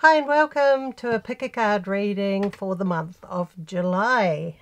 Hi and welcome to a pick a card reading for the month of July.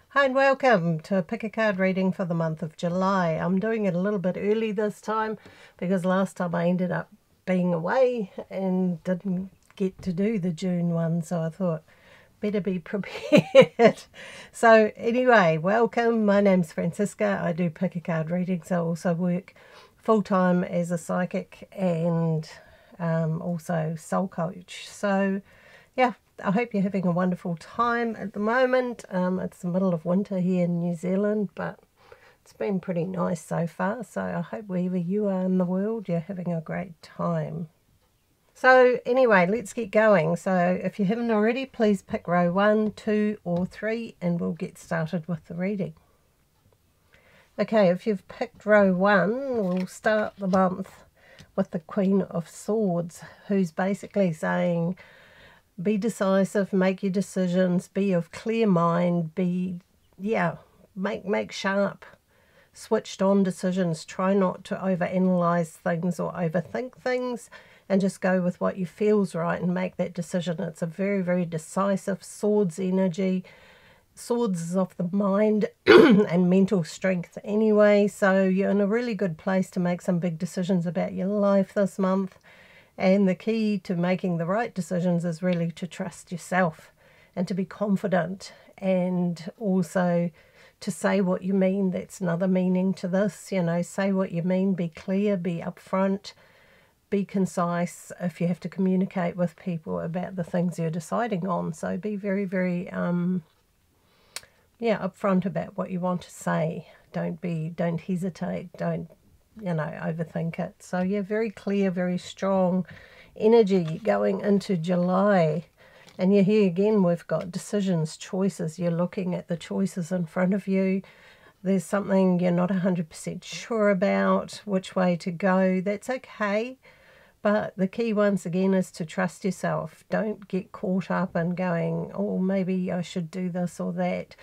Hi and welcome to a pick a card reading for the month of July. I'm doing it a little bit early this time because last time I ended up being away and didn't get to do the June one, so I thought better be prepared. So anyway, welcome. My name's Franziska. I do pick a card readings. I also work full-time as a psychic and also soul coach. So yeah, I hope you're having a wonderful time at the moment. It's the middle of winter here in New Zealand, but it's been pretty nice so far. So I hope wherever you are in the world, you're having a great time. So anyway, let's get going. So if you haven't already, please pick row 1, 2 or 3 and we'll get started with the reading. Okay, if you've picked row 1, we'll start the month with the Queen of Swords, who's basically saying be decisive, make your decisions, be of clear mind, make sharp, switched on decisions. Try not to overanalyze things or overthink things, and just go with what you feels right and make that decision. It's a very, very decisive swords energy. Swords is of the mind and mental strength anyway, so you're in a really good place to make some big decisions about your life this month. And the key to making the right decisions is really to trust yourself and to be confident, and also to say what you mean. That's another meaning to this, you know, say what you mean, be clear, be upfront, be concise if you have to communicate with people about the things you're deciding on. So be very, very upfront about what you want to say. Don't hesitate, don't overthink it. So yeah, very clear, very strong energy going into July. And you're here again, we've got decisions, choices. You're looking at the choices in front of you. There's something you're not 100% sure about, which way to go. That's okay. But the key once again is to trust yourself. Don't get caught up in going, oh, maybe I should do this or that.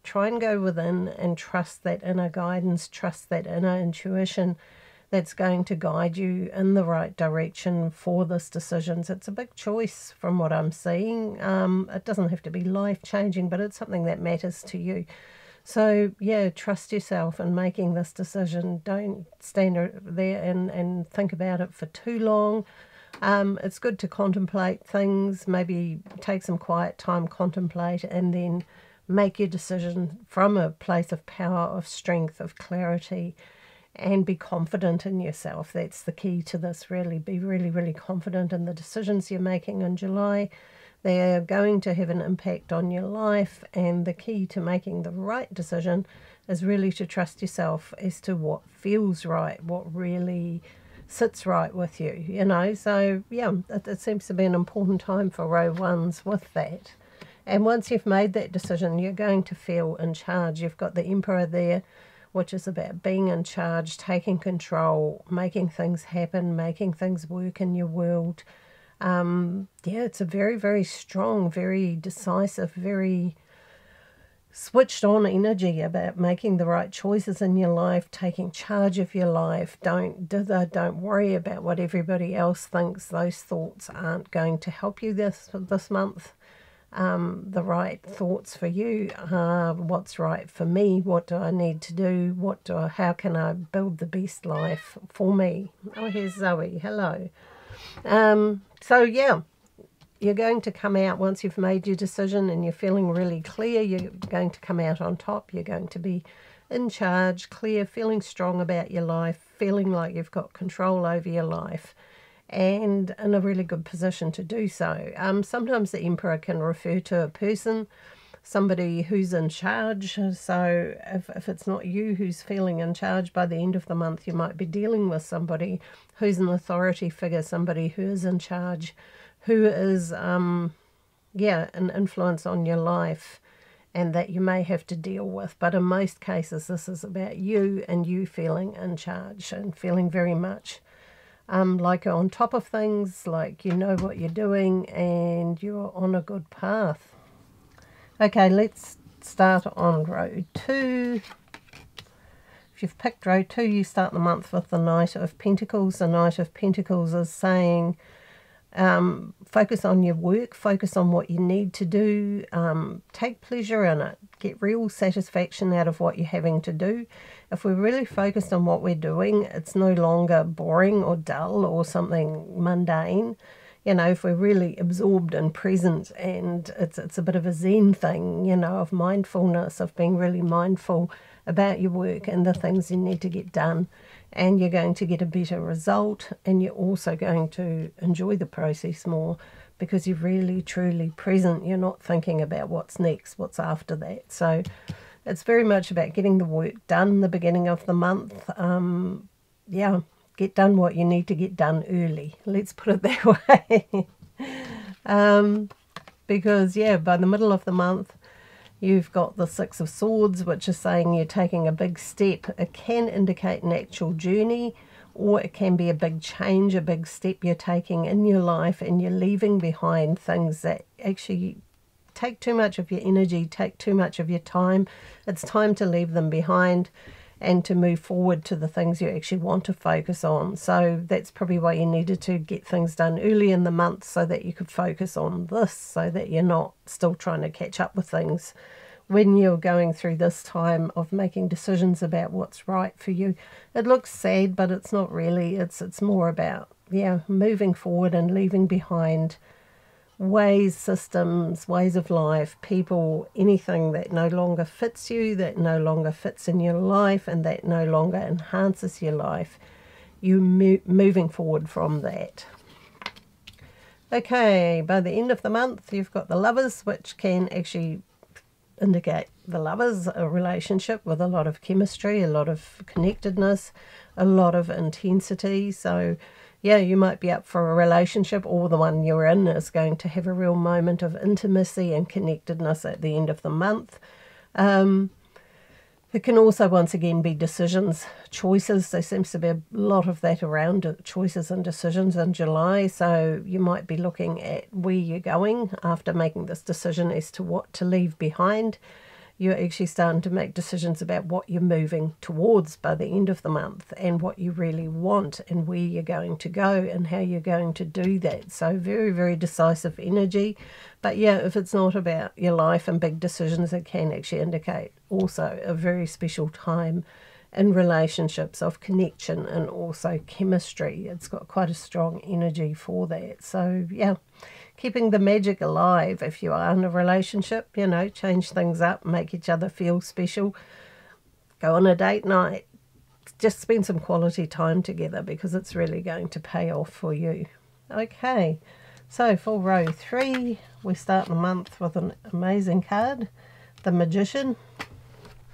Try and go within and trust that inner guidance, trust that inner intuition that's going to guide you in the right direction for this decision. It's a big choice from what I'm seeing. It doesn't have to be life-changing, but it's something that matters to you. So yeah, trust yourself in making this decision. Don't stand there and think about it for too long. It's good to contemplate things, maybe take some quiet time, contemplate, and then make your decision from a place of power, of strength, of clarity, and be confident in yourself. That's the key to this, really. Be really, really confident in the decisions you're making in July. They're going to have an impact on your life, and the key to making the right decision is really to trust yourself as to what feels right, what really sits right with you, you know. So yeah, it seems to be an important time for row 1s with that. And once you've made that decision, you're going to feel in charge. You've got the Emperor there, which is about being in charge, taking control, making things happen, making things work in your world. It's a very, very strong, very decisive, very switched on energy about making the right choices in your life, taking charge of your life. Don't worry about what everybody else thinks. Those thoughts aren't going to help you this month. The right thoughts for you are what's right for me. What do I need to do? How can I build the best life for me? Oh, here's Zoe. Hello. So yeah, you're going to come out once you've made your decision and you're feeling really clear. You're going to come out on top. You're going to be in charge, clear, feeling strong about your life, feeling like you've got control over your life, and in a really good position to do so. Sometimes the Emperor can refer to a person, somebody who's in charge. So if it's not you who's feeling in charge, by the end of the month you might be dealing with somebody who's an authority figure, somebody who is in charge, who is an influence on your life, and that you may have to deal with. But in most cases this is about you and you feeling in charge and feeling very much like you're on top of things, like you know what you're doing and you're on a good path. Okay, let's start on row 2. If you've picked row 2, you start the month with the Knight of Pentacles. The Knight of Pentacles is saying focus on your work, focus on what you need to do, take pleasure in it, get real satisfaction out of what you're having to do. If we're really focused on what we're doing, it's no longer boring or dull or something mundane. You know, if we're really absorbed and present, and it's a bit of a Zen thing, you know, of mindfulness, of being really mindful about your work and the things you need to get done, and you're going to get a better result, and you're also going to enjoy the process more because you're really truly present. You're not thinking about what's next, what's after that. So it's very much about getting the work done the beginning of the month. Yeah, get done what you need to get done early, let's put it that way. Because yeah, by the middle of the month you've got the Six of Swords, which is saying you're taking a big step. It can indicate an actual journey, or it can be a big change, a big step you're taking in your life, and you're leaving behind things that actually take too much of your energy, take too much of your time. It's time to leave them behind and to move forward to the things you actually want to focus on. So that's probably why you needed to get things done early in the month, so that you could focus on this, so that you're not still trying to catch up with things when you're going through this time of making decisions about what's right for you. It looks sad, but it's not really. It's more about, yeah, moving forward and leaving behind ways, systems, ways of life, people, anything that no longer fits you, that no longer fits in your life, and that no longer enhances your life. You're moving forward from that. Okay, by the end of the month, you've got the Lovers, which can actually indicate the Lovers, a relationship with a lot of chemistry, a lot of connectedness, a lot of intensity. So yeah, you might be up for a relationship, or the one you're in is going to have a real moment of intimacy and connectedness at the end of the month. There can also once again be decisions, choices. There seems to be a lot of that around choices and decisions in July. So you might be looking at where you're going after making this decision as to what to leave behind. You're actually starting to make decisions about what you're moving towards by the end of the month, and what you really want, and where you're going to go, and how you're going to do that. So very, very decisive energy. But yeah, if it's not about your life and big decisions, it can actually indicate also a very special time in relationships of connection and also chemistry. It's got quite a strong energy for that. So yeah, keeping the magic alive. If you are in a relationship, you know, change things up, make each other feel special, go on a date night, just spend some quality time together, because it's really going to pay off for you. Okay, so for row 3, we start the month with an amazing card, the Magician.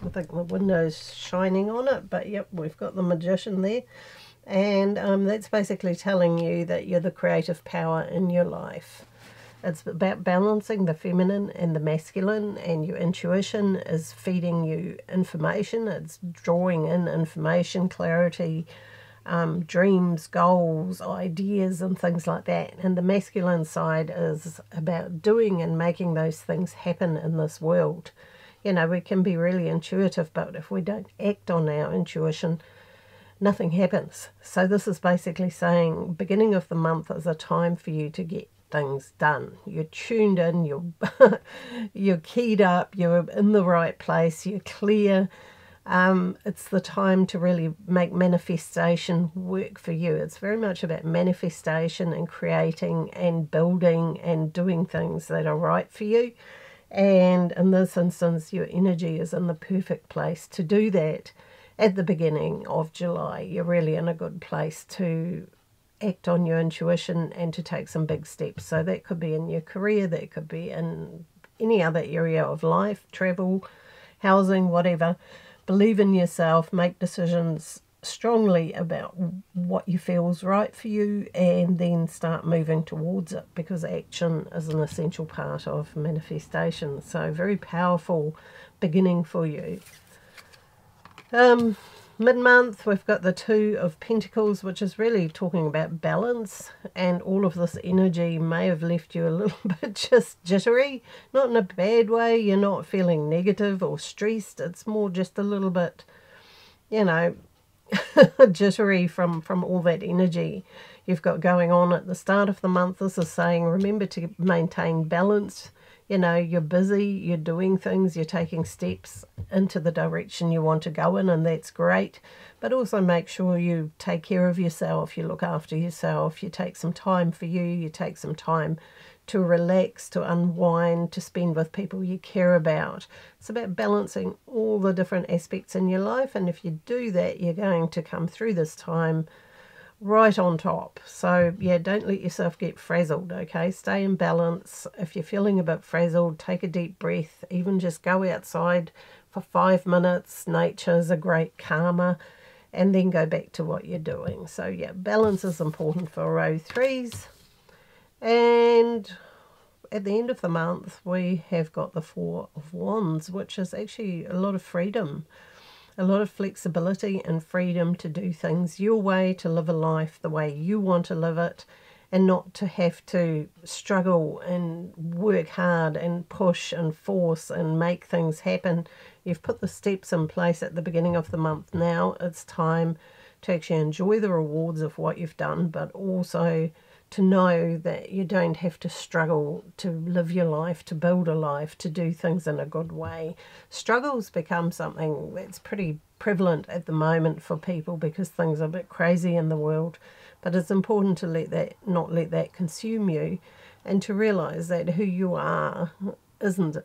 I think the window's shining on it, but yep, we've got the Magician there. And that's basically telling you that you're the creative power in your life. It's about balancing the feminine and the masculine, and your intuition is feeding you information. It's drawing in information, clarity, dreams, goals, ideas, and things like that. And the masculine side is about doing and making those things happen in this world. You know, we can be really intuitive, but if we don't act on our intuition, nothing happens. So this is basically saying beginning of the month is a time for you to get things done. You're tuned in, you're keyed up, you're in the right place, you're clear. It's the time to really make manifestation work for you. It's very much about manifestation and creating and building and doing things that are right for you. And in this instance, your energy is in the perfect place to do that. At the beginning of July, you're really in a good place to act on your intuition and to take some big steps. So that could be in your career, that could be in any other area of life, travel, housing, whatever. Believe in yourself, make decisions strongly about what you feel is right for you, and then start moving towards it, because action is an essential part of manifestation. So very powerful beginning for you. Mid-month, we've got the Two of Pentacles, which is really talking about balance, and all of this energy may have left you a little bit just jittery, not in a bad way. You're not feeling negative or stressed. It's more just a little bit, you know, jittery from all that energy you've got going on at the start of the month. This is saying, remember to maintain balance. You know, you're busy, you're doing things, you're taking steps into the direction you want to go in, and that's great. But also make sure you take care of yourself, you look after yourself, you take some time for you, you take some time to relax, to unwind, to spend with people you care about. It's about balancing all the different aspects in your life, and if you do that, you're going to come through this time right on top. So yeah, don't let yourself get frazzled, okay? Stay in balance. If you're feeling a bit frazzled, take a deep breath. Even just go outside for 5 minutes. Nature's a great calmer, and then go back to what you're doing. So yeah, balance is important for row 3s. And at the end of the month, we have got the Four of Wands, which is actually a lot of freedom. A lot of flexibility and freedom to do things your way, to live a life the way you want to live it, and not to have to struggle and work hard and push and force and make things happen. You've put the steps in place at the beginning of the month. Now it's time to actually enjoy the rewards of what you've done, but also to know that you don't have to struggle to live your life, to build a life, to do things in a good way. Struggles become something that's pretty prevalent at the moment for people because things are a bit crazy in the world. But it's important to not let that consume you, and to realize that who you are isn't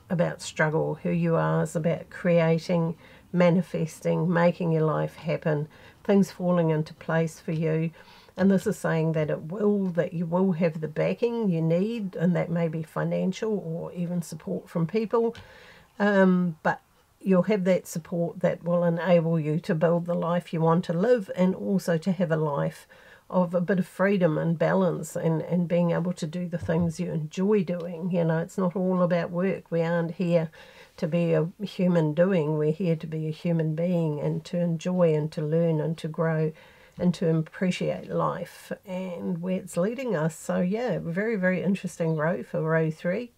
about struggle. Who you are is about creating, manifesting, making your life happen, things falling into place for you. And this is saying that that you will have the backing you need, and that may be financial or even support from people. But you'll have that support that will enable you to build the life you want to live, and also to have a life of a bit of freedom and balance, and being able to do the things you enjoy doing. You know, it's not all about work. We aren't here to be a human doing. We're here to be a human being, and to enjoy and to learn and to grow and to appreciate life and where it's leading us. So yeah, very, very interesting row for row 3.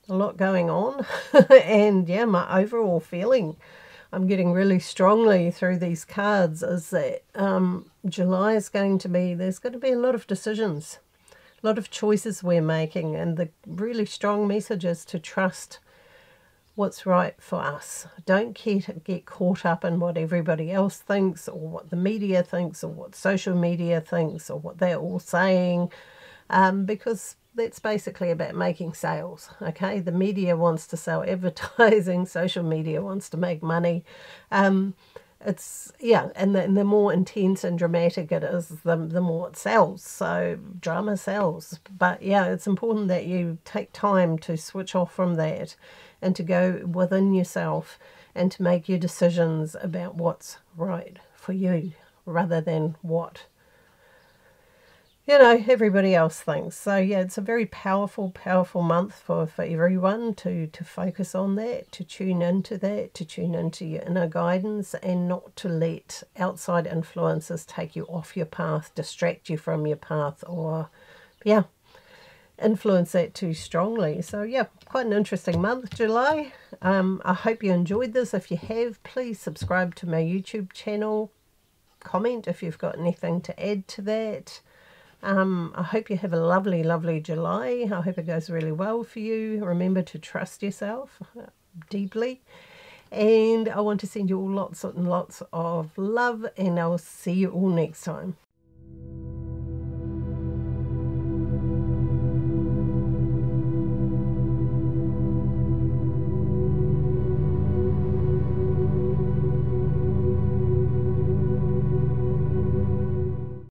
A lot going on. And yeah, my overall feeling I'm getting really strongly through these cards is that July is there's going to be a lot of decisions, a lot of choices we're making, and the really strong message is to trust what's right for us. Don't get caught up in what everybody else thinks, or what the media thinks, or what social media thinks, or what they're all saying, because that's basically about making sales, okay? The media wants to sell advertising, social media wants to make money. Yeah, and the more intense and dramatic it is, the more it sells. So drama sells. But yeah, it's important that you take time to switch off from that, and to go within yourself, and to make your decisions about what's right for you, rather than what, you know, everybody else thinks. So yeah, it's a very powerful, powerful month for everyone to focus on that, to tune into that, to tune into your inner guidance, and not to let outside influences take you off your path, distract you from your path, or yeah, influence that too strongly. So yeah, quite an interesting month, July. I hope you enjoyed this. If you have, please subscribe to my YouTube channel. Comment if you've got anything to add to that. I hope you have a lovely, lovely July. I hope it goes really well for you. Remember to trust yourself deeply. And I want to send you all lots and lots of love, and I'll see you all next time.